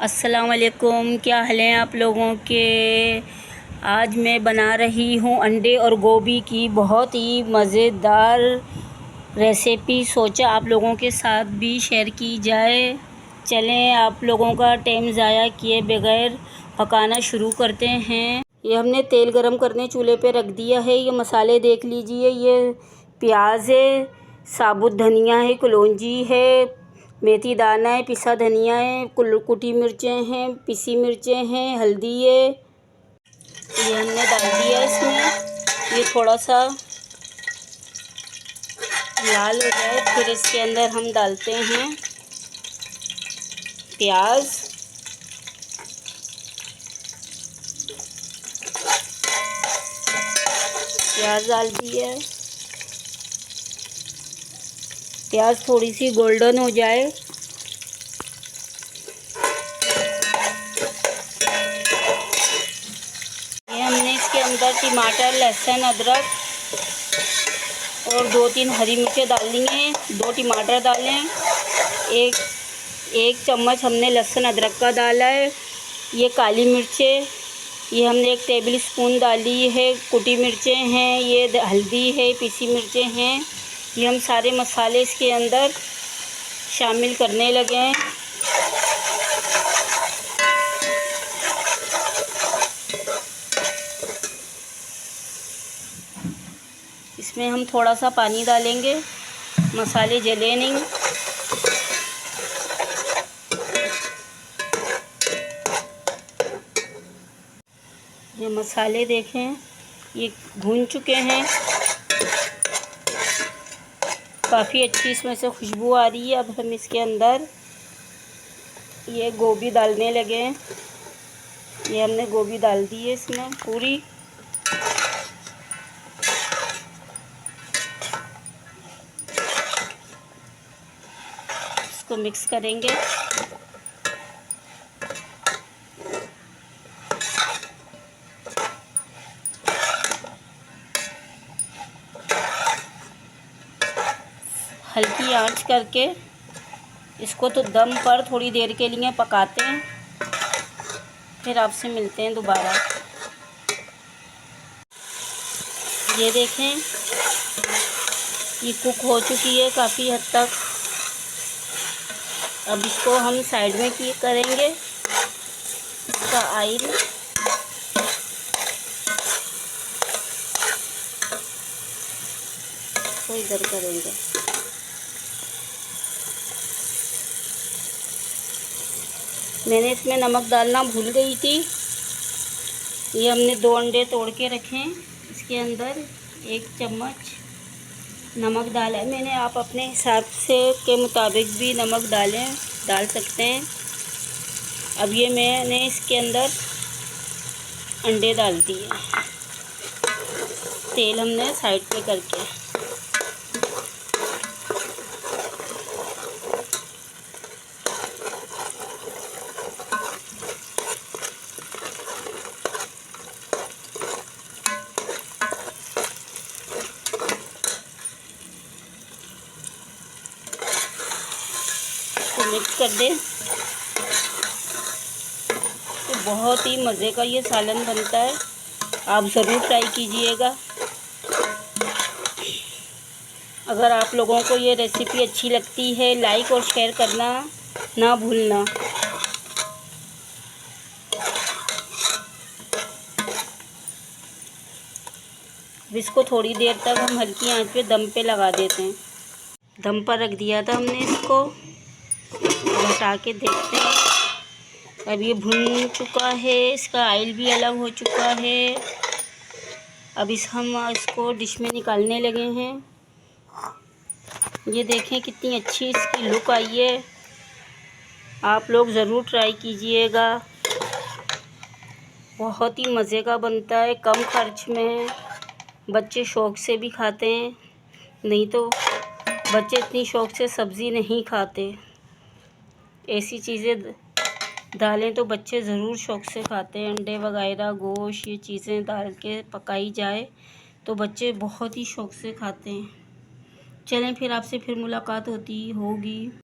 अस्सलाम वालेकुम, क्या हाल हैं आप लोगों के। आज मैं बना रही हूँ अंडे और गोभी की बहुत ही मज़ेदार रेसिपी। सोचा आप लोगों के साथ भी शेयर की जाए। चलें आप लोगों का टाइम ज़ाया किए बगैर पकाना शुरू करते हैं। ये हमने तेल गरम करने चूल्हे पे रख दिया है। ये मसाले देख लीजिए, ये प्याज है, साबुत धनिया है, कलौंजी है, मेथी दाना है, पिसा धनिया है, कुटी मिर्चें हैं, पिसी मिर्चें हैं, हल्दी है। ये हमने डाल दिया इसमें। ये थोड़ा सा लाल हो जाए फिर इसके अंदर हम डालते हैं प्याज। प्याज डाल दिया। प्याज थोड़ी सी गोल्डन हो जाए ये हमने इसके अंदर टमाटर, लहसुन, अदरक और 2-3 हरी मिर्चें डाल दी हैं। 2 टमाटर डालें। एक चम्मच हमने लहसुन अदरक का डाला है। ये काली मिर्चें, ये हमने 1 टेबल स्पून डाली है। कुटी मिर्चें हैं, ये हल्दी है, पिसी मिर्चें हैं। ये हम सारे मसाले इसके अंदर शामिल करने लगे हैं। इसमें हम थोड़ा सा पानी डालेंगे, मसाले जले नहीं। ये मसाले देखें, ये भून चुके हैं। काफ़ी अच्छी इसमें से खुशबू आ रही है। अब हम इसके अंदर ये गोभी डालने लगे हैं। ये हमने गोभी डाल दी है इसमें पूरी। इसको मिक्स करेंगे। हल्की आंच करके इसको तो दम पर थोड़ी देर के लिए पकाते हैं। फिर आपसे मिलते हैं दोबारा। ये देखें, ये कुक हो चुकी है काफ़ी हद तक। अब इसको हम साइड में करेंगे। इसका ऑयल तो इधर करेंगे। मैंने इसमें नमक डालना भूल गई थी। ये हमने 2 अंडे तोड़ के रखे हैं। इसके अंदर 1 चम्मच नमक डाला है मैंने। आप अपने हिसाब से के मुताबिक भी नमक डाल सकते हैं। अब ये मैंने इसके अंदर अंडे डाल दिए। तेल हमने साइड पे करके मिक्स कर दें। तो बहुत ही मज़े का ये सालन बनता है। आप ज़रूर ट्राई कीजिएगा। अगर आप लोगों को ये रेसिपी अच्छी लगती है, लाइक और शेयर करना ना भूलना। इसको थोड़ी देर तक हम हल्की आंच पे दम पे लगा देते हैं। दम पर रख दिया था हमने इसको। हटा के देखते हैं। अब ये भुन चुका है, इसका ऑयल भी अलग हो चुका है। अब हम इसको डिश में निकालने लगे हैं। ये देखें कितनी अच्छी इसकी लुक आई है। आप लोग ज़रूर ट्राई कीजिएगा। बहुत ही मज़े का बनता है, कम खर्च में। बच्चे शौक़ से भी खाते हैं, नहीं तो बच्चे इतनी शौक़ से सब्ज़ी नहीं खाते। ऐसी चीज़ें डालें तो बच्चे ज़रूर शौक़ से खाते हैं। अंडे वगैरह, गोश्त, ये चीज़ें डाल के पकाई जाए तो बच्चे बहुत ही शौक़ से खाते हैं। चलें फिर आपसे फिर मुलाकात होगी।